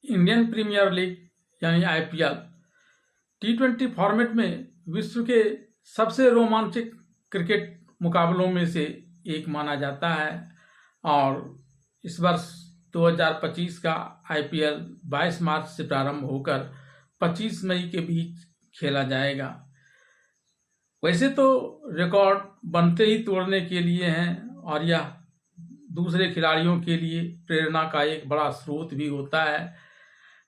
Indian premiere league यानी IPL टी20 format में विश्व के सबसे रोमांचक क्रिकेट मुकाबलों में से एक माना जाता है और इस वर्ष 2025 का आईपीएल 22 मार्च से प्रारंभ होकर 25 मई के बीच खेला जाएगा। वैसे तो रिकॉर्ड बनते ही तोड़ने के लिए हैं और यह दूसरे खिलाड़ियों के लिए प्रेरणा का एक बड़ा स्रोत भी होता है,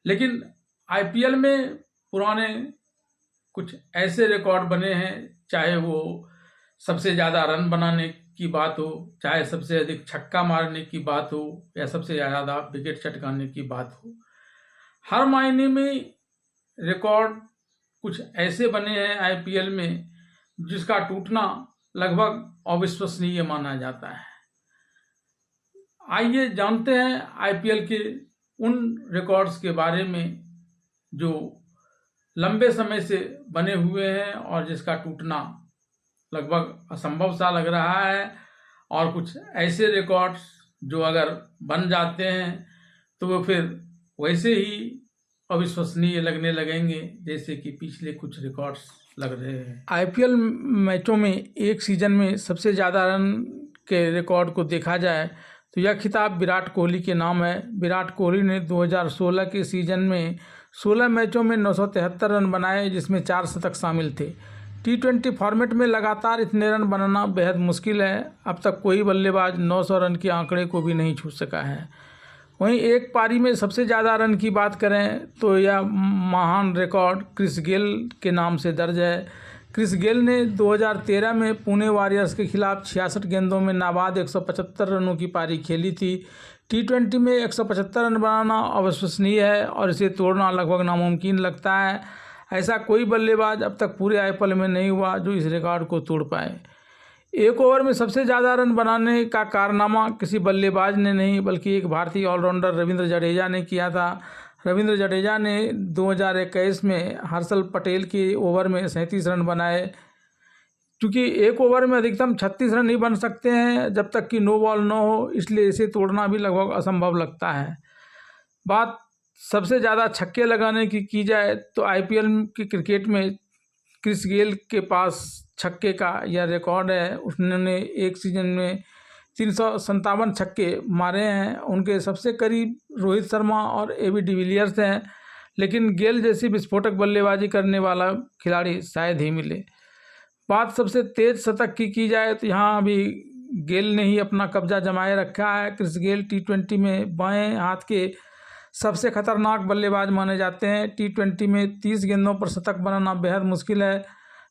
लेकिन आईपीएल में पुराने कुछ ऐसे रिकॉर्ड बने हैं, चाहे वो सबसे ज़्यादा रन बनाने की बात हो, चाहे सबसे अधिक छक्का मारने की बात हो या सबसे ज़्यादा विकेट चटकाने की बात हो। हर मायने में रिकॉर्ड कुछ ऐसे बने हैं आईपीएल में जिसका टूटना लगभग अविश्वसनीय माना जाता है। आइए जानते हैं आईपीएल के उन रिकॉर्ड्स के बारे में जो लंबे समय से बने हुए हैं और जिसका टूटना लगभग असंभव सा लग रहा है, और कुछ ऐसे रिकॉर्ड्स जो अगर बन जाते हैं तो वो फिर वैसे ही अविश्वसनीय लगने लगेंगे जैसे कि पिछले कुछ रिकॉर्ड्स लग रहे हैं। आईपीएल मैचों में एक सीजन में सबसे ज़्यादा रन के रिकॉर्ड को देखा जाए तो यह खिताब विराट कोहली के नाम है। विराट कोहली ने 2016 के सीजन में 16 मैचों में 973 रन बनाए, जिसमें 4 शतक शामिल थे। टी20 फॉर्मेट में लगातार इतने रन बनाना बेहद मुश्किल है। अब तक कोई बल्लेबाज 900 रन के आंकड़े को भी नहीं छू सका है। वहीं एक पारी में सबसे ज़्यादा रन की बात करें तो यह महान रिकॉर्ड क्रिस गेल के नाम से दर्ज है। क्रिस गेल ने 2013 में पुणे वॉरियर्स के खिलाफ 66 गेंदों में नाबाद 175 रनों की पारी खेली थी। टी20 में 175 रन बनाना अविश्वसनीय है और इसे तोड़ना लगभग नामुमकिन लगता है। ऐसा कोई बल्लेबाज अब तक पूरे आईपीएल में नहीं हुआ जो इस रिकॉर्ड को तोड़ पाए। एक ओवर में सबसे ज़्यादा रन बनाने का कारनामा किसी बल्लेबाज ने नहीं बल्कि एक भारतीय ऑलराउंडर रविंद्र जडेजा ने किया था। रविंद्र जडेजा ने 2021 में हर्षल पटेल के ओवर में 37 रन बनाए। क्योंकि एक ओवर में अधिकतम 36 रन ही बन सकते हैं जब तक कि नो बॉल न हो, इसलिए इसे तोड़ना भी लगभग असंभव लगता है। बात सबसे ज़्यादा छक्के लगाने की जाए तो आईपीएल के क्रिकेट में क्रिस गेल के पास छक्के का यह रिकॉर्ड है। उन्होंने एक सीजन में 357 छक्के मारे हैं। उनके सबसे करीब रोहित शर्मा और एबी डिविलियर्स हैं, लेकिन गेल जैसी विस्फोटक बल्लेबाजी करने वाला खिलाड़ी शायद ही मिले। बात सबसे तेज शतक की जाए तो यहाँ अभी गेल ने ही अपना कब्जा जमाए रखा है। क्रिस गेल टी20 में बाएं हाथ के सबसे खतरनाक बल्लेबाज माने जाते हैं। टी20 में 30 गेंदों पर शतक बनाना बेहद मुश्किल है,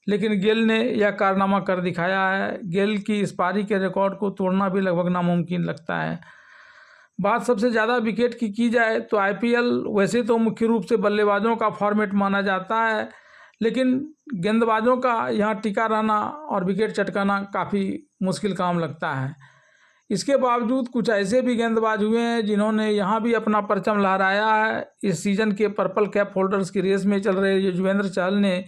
लेकिन गेल ने यह कारनामा कर दिखाया है। गेल की इस पारी के रिकॉर्ड को तोड़ना भी लगभग नामुमकिन लगता है। बात सबसे ज़्यादा विकेट की जाए तो आईपीएल वैसे तो मुख्य रूप से बल्लेबाजों का फॉर्मेट माना जाता है, लेकिन गेंदबाजों का यहाँ टिका रहना और विकेट चटकाना काफ़ी मुश्किल काम लगता है। इसके बावजूद कुछ ऐसे भी गेंदबाज हुए हैं जिन्होंने यहाँ भी अपना परचम लहराया है। इस सीज़न के पर्पल कैप होल्डर्स की रेस में चल रहे युजवेंद्र चहल ने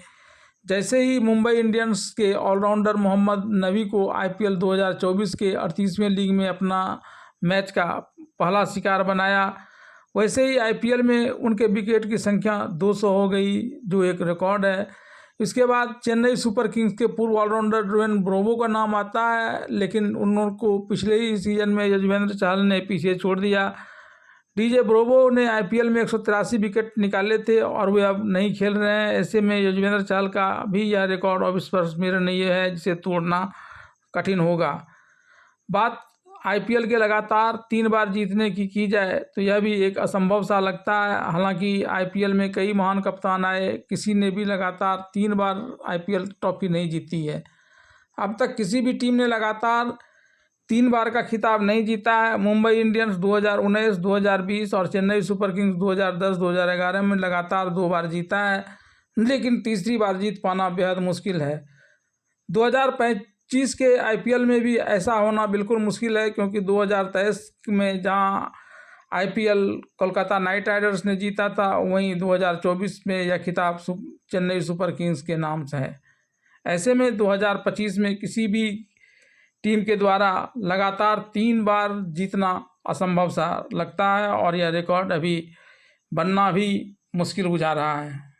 जैसे ही मुंबई इंडियंस के ऑलराउंडर मोहम्मद नबी को आईपीएल 2024 के 38वें लीग में अपना मैच का पहला शिकार बनाया, वैसे ही आईपीएल में उनके विकेट की संख्या 200 हो गई, जो एक रिकॉर्ड है। इसके बाद चेन्नई सुपर किंग्स के पूर्व ऑलराउंडर ड्वेन ब्रावो का नाम आता है, लेकिन उनको पिछले ही सीजन में युजवेंद्र चहल ने पीछे छोड़ दिया। डीजे ब्रावो ने आईपीएल में 183 विकेट निकाले थे और वे अब नहीं खेल रहे हैं। ऐसे में युजवेंद्र चहल का भी यह रिकॉर्ड अविश्वसनीय है जिसे तोड़ना कठिन होगा। बात आईपीएल के लगातार 3 बार जीतने की जाए तो यह भी एक असंभव सा लगता है। हालांकि आईपीएल में कई महान कप्तान आए, किसी ने भी लगातार 3 बार आईपीएल ट्रॉफी नहीं जीती है। अब तक किसी भी टीम ने लगातार 3 बार का खिताब नहीं जीता है। मुंबई इंडियंस 2019, 2020 और चेन्नई सुपर किंग्स 2010-2011 में लगातार 2 बार जीता है, लेकिन तीसरी बार जीत पाना बेहद मुश्किल है। 2025 के आईपीएल में भी ऐसा होना बिल्कुल मुश्किल है, क्योंकि 2023 में जहां आईपीएल कोलकाता नाइट राइडर्स ने जीता था, वहीं 2024 में यह खिताब चेन्नई सुपर किंग्स के नाम से है। ऐसे में 2025 में किसी भी टीम के द्वारा लगातार 3 बार जीतना असंभव सा लगता है और यह रिकॉर्ड अभी बनना भी मुश्किल बुझा रहा है।